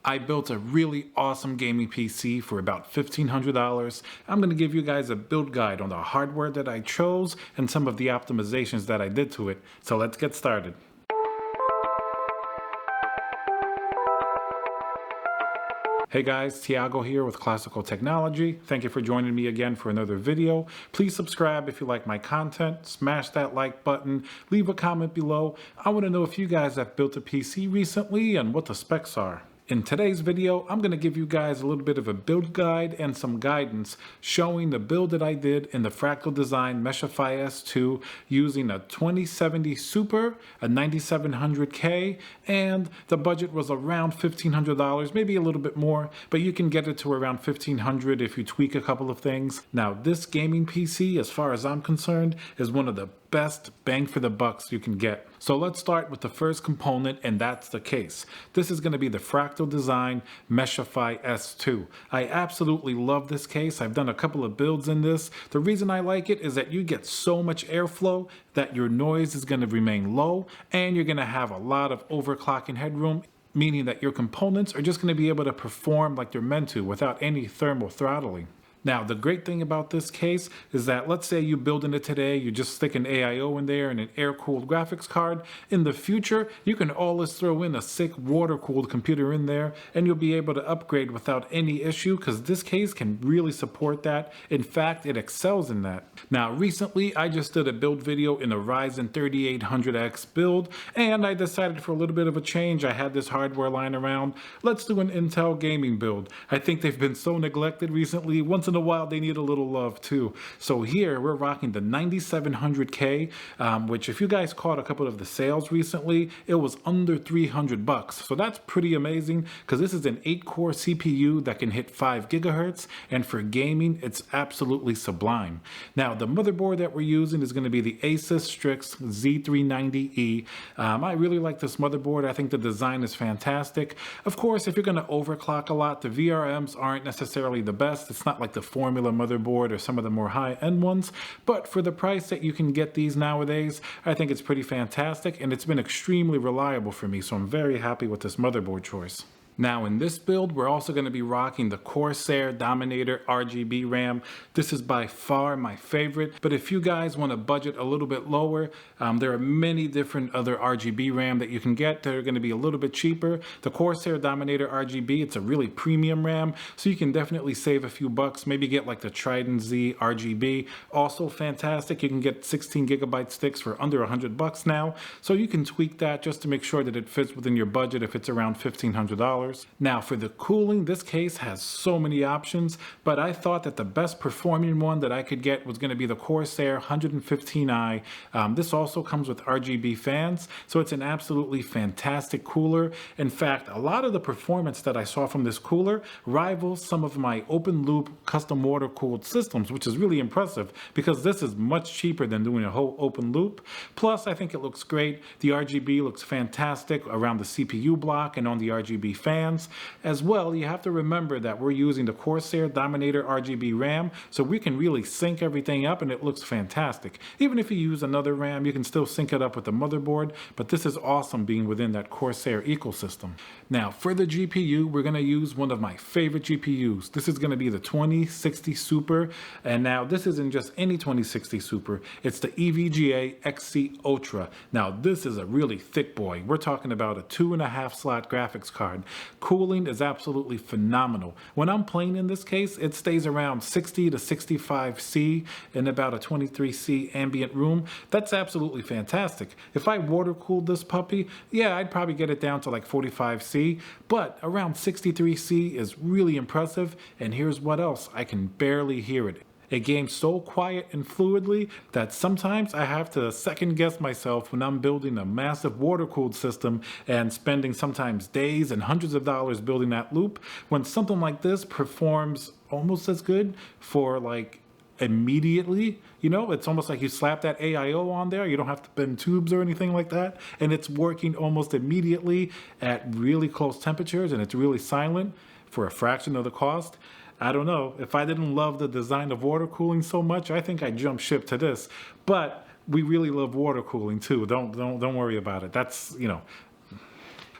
I built a really awesome gaming PC for about $1,500. I'm going to give you guys a build guide on the hardware that I chose and some of the optimizations that I did to it. So let's get started. Hey guys, Tiago here with Classical Technology. Thank you for joining me again for another video. Please subscribe if you like my content, smash that like button, leave a comment below. I want to know if you guys have built a PC recently and what the specs are. In today's video, I'm going to give you guys a little bit of a build guide and some guidance showing the build that I did in the Fractal Design Meshify S2 using a 2070 Super, a 9700K, and the budget was around $1,500, maybe a little bit more, but you can get it to around $1,500 if you tweak a couple of things. Now, this gaming PC, as far as I'm concerned, is one of the best bang for the bucks you can get. So let's start with the first component, and that's the case. This is going to be the Fractal Design Meshify S2. I absolutely love this case. I've done a couple of builds in this. The reason I like it is that you get so much airflow that your noise is going to remain low, and you're going to have a lot of overclocking headroom, meaning that your components are just going to be able to perform like they're meant to without any thermal throttling. Now, the great thing about this case is that let's say you building it today, you just stick an AIO in there and an air-cooled graphics card. In the future, you can always throw in a sick water-cooled computer in there and you'll be able to upgrade without any issue because this case can really support that. In fact, it excels in that. Now, recently, I just did a build video in a Ryzen 3800X build and I decided for a little bit of a change. I had this hardware lying around. Let's do an Intel gaming build. I think they've been so neglected recently. Once in a while they need a little love too. So here we're rocking the 9700K, which if you guys caught a couple of the sales recently, it was under $300. So that's pretty amazing because this is an 8-core CPU that can hit 5 gigahertz, and for gaming it's absolutely sublime. Now the motherboard that we're using is going to be the Asus Strix Z390E. I really like this motherboard. I think the design is fantastic. Of course, if you're going to overclock a lot, the VRMs aren't necessarily the best. It's not like the Formula motherboard or some of the more high-end ones, but for the price that you can get these nowadays, I think it's pretty fantastic, and it's been extremely reliable for me, so I'm very happy with this motherboard choice. Now in this build, we're also going to be rocking the Corsair Dominator RGB RAM. This is by far my favorite, but if you guys want to budget a little bit lower, there are many different other RGB RAM that you can get that are going to be a little bit cheaper. The Corsair Dominator RGB, it's a really premium RAM, so you can definitely save a few bucks, maybe get like the Trident Z RGB. Also fantastic, you can get 16 gigabyte sticks for under $100 now, so you can tweak that just to make sure that it fits within your budget if it's around $1,500. Now for the cooling, this case has so many options, but I thought that the best performing one that I could get was going to be the Corsair 115i. This also comes with RGB fans, so it's an absolutely fantastic cooler. In fact, a lot of the performance that I saw from this cooler rivals some of my open loop custom water cooled systems, which is really impressive because this is much cheaper than doing a whole open loop. Plus, I think it looks great. The RGB looks fantastic around the CPU block and on the RGB fan. As well, you have to remember that we're using the Corsair Dominator RGB RAM, so we can really sync everything up and it looks fantastic. Even if you use another RAM, you can still sync it up with the motherboard, but this is awesome being within that Corsair ecosystem. Now, for the GPU, we're going to use one of my favorite GPUs. This is going to be the 2060 Super, and now this isn't just any 2060 Super, it's the EVGA XC Ultra. Now, this is a really thick boy. We're talking about a 2.5 slot graphics card. Cooling is absolutely phenomenal. When I'm playing in this case, it stays around 60 to 65 C in about a 23 C ambient room. That's absolutely fantastic. If I water cooled this puppy, yeah, I'd probably get it down to like 45 C, but around 63 C is really impressive. And here's what else, I can barely hear it. It games so quiet and fluidly that sometimes I have to second guess myself when I'm building a massive water-cooled system and spending sometimes days and hundreds of dollars building that loop, when something like this performs almost as good for like immediately. You know, it's almost like you slap that AIO on there. You don't have to bend tubes or anything like that. And it's working almost immediately at really close temperatures, and it's really silent for a fraction of the cost. I don't know. If I didn't love the design of water cooling so much, I think I'd jump ship to this. But we really love water cooling too. Don't worry about it. That's, you know.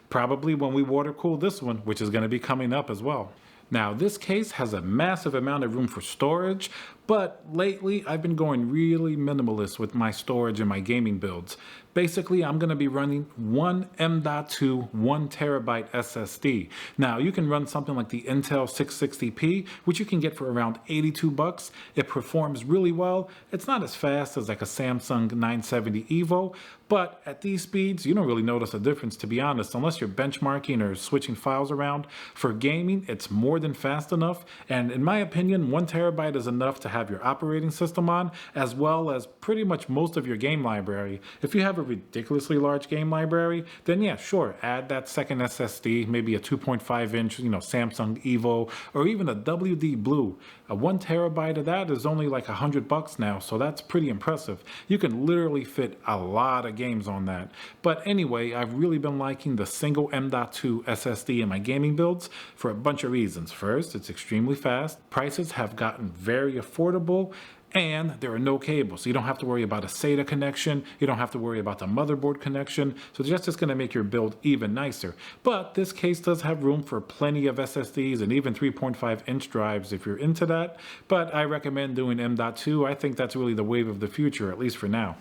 probably when we water cool this one, which is going to be coming up as well. Now, this case has a massive amount of room for storage, but lately I've been going really minimalist with my storage and my gaming builds. Basically, I'm going to be running one M.2 1TB SSD. Now, you can run something like the Intel 660p, which you can get for around $82. It performs really well. It's not as fast as like a Samsung 970 EVO, but at these speeds, you don't really notice a difference, to be honest, unless you're benchmarking or switching files around. For gaming, it's more than fast enough, and in my opinion, 1TB is enough to have your operating system on, as well as pretty much most of your game library. If you have a ridiculously large game library, then yeah, sure, add that second SSD, maybe a 2.5 inch, Samsung EVO, or even a WD Blue. A 1TB of that is only like $100 now, so that's pretty impressive. You can literally fit a lot of games on that. But anyway, I've really been liking the single M.2 SSD in my gaming builds for a bunch of reasons. First, it's extremely fast. Prices have gotten very affordable, and there are no cables. So you don't have to worry about a SATA connection. You don't have to worry about the motherboard connection. So that's just going to make your build even nicer. But this case does have room for plenty of SSDs and even 3.5 inch drives if you're into that. But I recommend doing M.2. I think that's really the wave of the future, at least for now.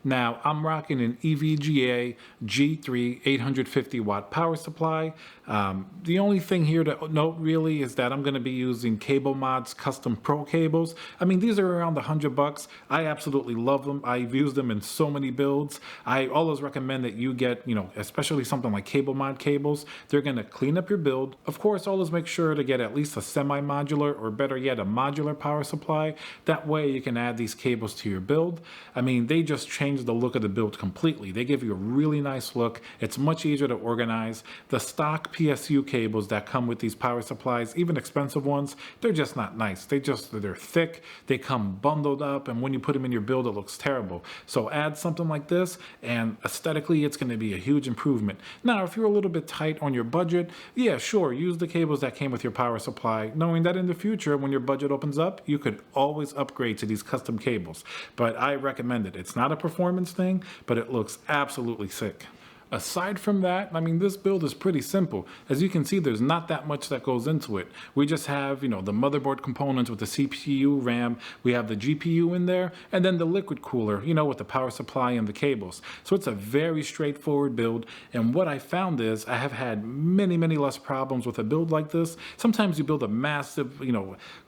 Now, I'm rocking an EVGA G3 850 watt power supply. The only thing here to note really is that I'm going to be using Cable Mod's custom pro cables. I mean, these are around $100. I absolutely love them. I've used them in so many builds. I always recommend that you get, especially something like Cable Mod cables. They're going to clean up your build. Of course, always make sure to get at least a semi-modular, or better yet, a modular power supply. That way you can add these cables to your build. I mean, they just change the look of the build completely. They give you a really nice look. It's much easier to organize. The stock PSU cables that come with these power supplies, even expensive ones, they're just not nice. They're thick, they come bundled up, and when you put them in your build, it looks terrible. So add something like this, and aesthetically, it's going to be a huge improvement. Now, if you're a little bit tight on your budget, yeah, sure, use the cables that came with your power supply, knowing that in the future, when your budget opens up, you could always upgrade to these custom cables. But I recommend it. It's not a performance thing, but it looks absolutely sick. Aside from that, I mean, this build is pretty simple. As you can see, there's not that much that goes into it. We just have, the motherboard components with the CPU, RAM, we have the GPU in there, and then the liquid cooler, with the power supply and the cables. So it's a very straightforward build, and what I found is I have had many, many less problems with a build like this. Sometimes you build a massive,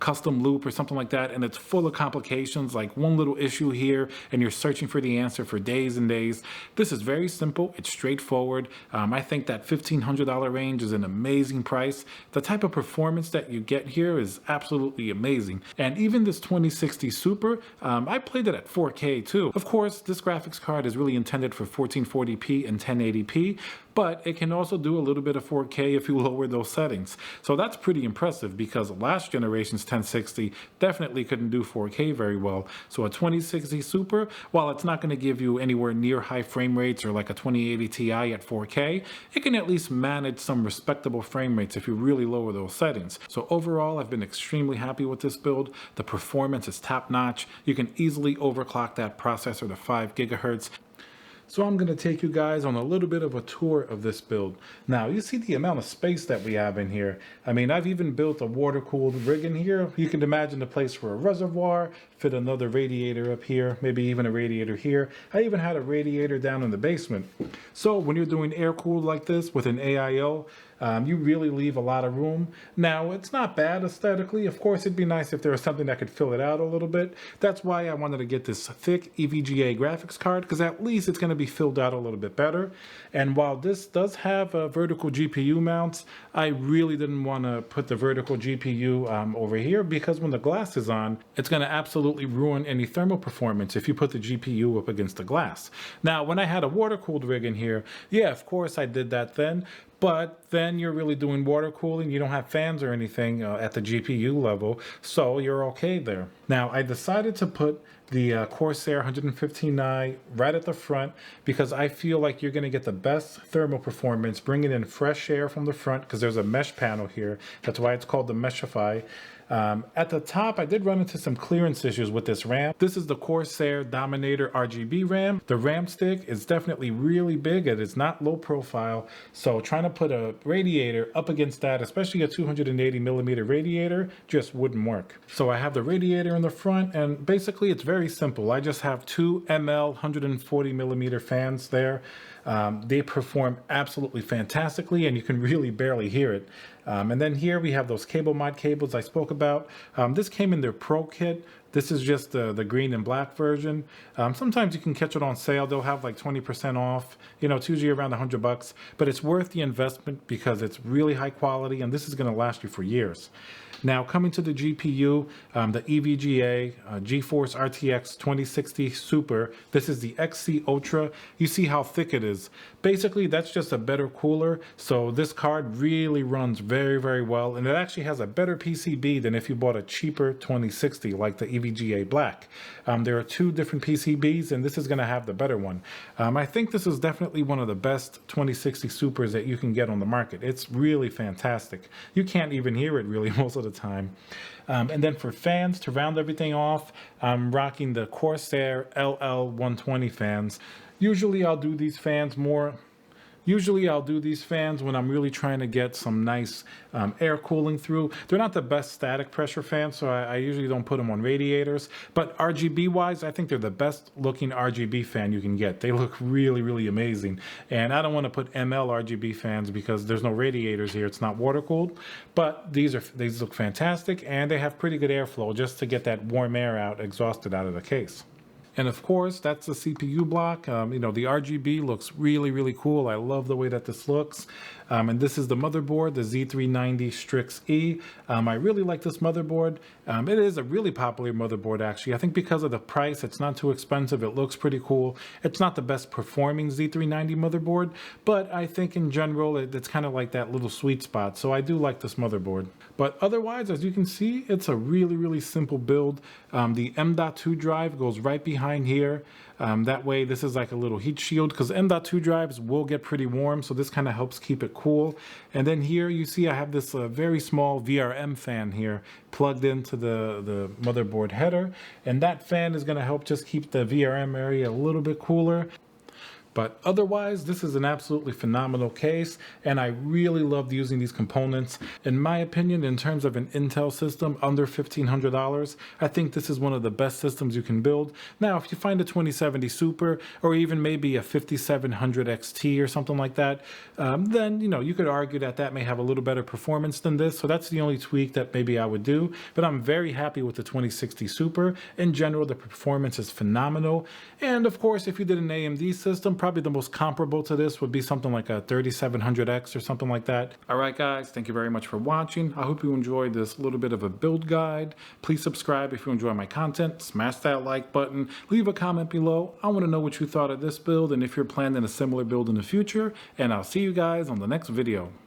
custom loop or something like that, and it's full of complications, like one little issue here, and you're searching for the answer for days and days. This is very simple. It's straightforward. I think that $1,500 range is an amazing price. The type of performance that you get here is absolutely amazing. And even this 2060 Super, I played it at 4K too. Of course, this graphics card is really intended for 1440p and 1080p, but it can also do a little bit of 4K if you lower those settings. So that's pretty impressive, because last generation's 1060 definitely couldn't do 4K very well. So a 2060 Super, while it's not going to give you anywhere near high frame rates or like a 2080 Ti at 4K, it can at least manage some respectable frame rates if you really lower those settings. So overall, I've been extremely happy with this build. The performance is top notch. You can easily overclock that processor to 5 gigahertz. So I'm going to take you guys on a little bit of a tour of this build. Now, you see the amount of space that we have in here. I mean, I've even built a water-cooled rig in here. You can imagine a place for a reservoir, fit another radiator up here, maybe even a radiator here. I even had a radiator down in the basement. So when you're doing air-cooled like this with an AIO, you really leave a lot of room. Now, it's not bad aesthetically. Of course, it'd be nice if there was something that could fill it out a little bit. That's why I wanted to get this thick EVGA graphics card, because at least it's going to be filled out a little bit better. And while this does have vertical GPU mounts, I really didn't want to put the vertical GPU over here, because when the glass is on, it's going to absolutely ruin any thermal performance if you put the GPU up against the glass. Now, when I had a water-cooled rig in here, yeah, of course I did that then. But then you're really doing water cooling. You don't have fans or anything at the GPU level, so you're okay there. Now, I decided to put the Corsair 115i right at the front because I feel like you're going to get the best thermal performance, bringing in fresh air from the front because there's a mesh panel here. That's why it's called the Meshify. At the top, I did run into some clearance issues with this RAM. This is the Corsair Dominator RGB RAM. The RAM stick is definitely really big. It is not low profile. So trying to put a radiator up against that, especially a 280 millimeter radiator, just wouldn't work. So I have the radiator in the front, and basically it's very simple. I just have two ML 140 millimeter fans there. They perform absolutely fantastically, and you can really barely hear it. And then here we have those cable mod cables I spoke about. This came in their Pro kit. This is just the green and black version. Sometimes you can catch it on sale. They'll have like 20% off. You know, it's usually around $100, but it's worth the investment because it's really high quality, and this is going to last you for years. Now, coming to the GPU, the EVGA GeForce RTX 2060 Super. This is the XC Ultra. You see how thick it is. Basically, that's just a better cooler. So this card really runs very, very well. And it actually has a better PCB than if you bought a cheaper 2060 like the EVGA Black. There are two different PCBs, and this is going to have the better one. I think this is definitely one of the best 2060 Supers that you can get on the market. It's really fantastic. You can't even hear it really most of the time. And then for fans, to round everything off, I'm rocking the Corsair LL120 fans. Usually I'll do these fans when I'm really trying to get some nice air cooling through. They're not the best static pressure fans, so I usually don't put them on radiators. But RGB wise, I think they're the best looking RGB fan you can get. They look really, really amazing. And I don't want to put ML RGB fans because there's no radiators here. It's not water cooled. But these look fantastic, and they have pretty good airflow just to get that warm air out, exhausted out of the case. And of course, that's the CPU block. You know, the RGB looks really, really cool. I love the way that this looks. And this is the motherboard, the Z390 Strix E. I really like this motherboard. It is a really popular motherboard, actually. I think because of the price, it's not too expensive. It looks pretty cool. It's not the best performing Z390 motherboard, but I think in general, it's kind of like that little sweet spot. So I do like this motherboard. But otherwise, as you can see, it's a really, really simple build. The M.2 drive goes right behind here. That way, this is like a little heat shield because M.2 drives will get pretty warm, so this kind of helps keep it cool. And then here you see I have this very small VRM fan here plugged into the motherboard header, and that fan is going to help just keep the VRM area a little bit cooler. But otherwise, this is an absolutely phenomenal case, and I really loved using these components. In my opinion, in terms of an Intel system under $1,500, I think this is one of the best systems you can build. Now, if you find a 2070 Super, or even maybe a 5700 XT or something like that, then, you know, you could argue that that may have a little better performance than this, so that's the only tweak that maybe I would do. But I'm very happy with the 2060 Super. In general, the performance is phenomenal. And of course, if you did an AMD system, probably the most comparable to this would be something like a 3700X or something like that. All right, guys, thank you very much for watching. I hope you enjoyed this little bit of a build guide. Please subscribe if you enjoy my content. Smash that like button. Leave a comment below. I want to know what you thought of this build and if you're planning a similar build in the future. And I'll see you guys on the next video.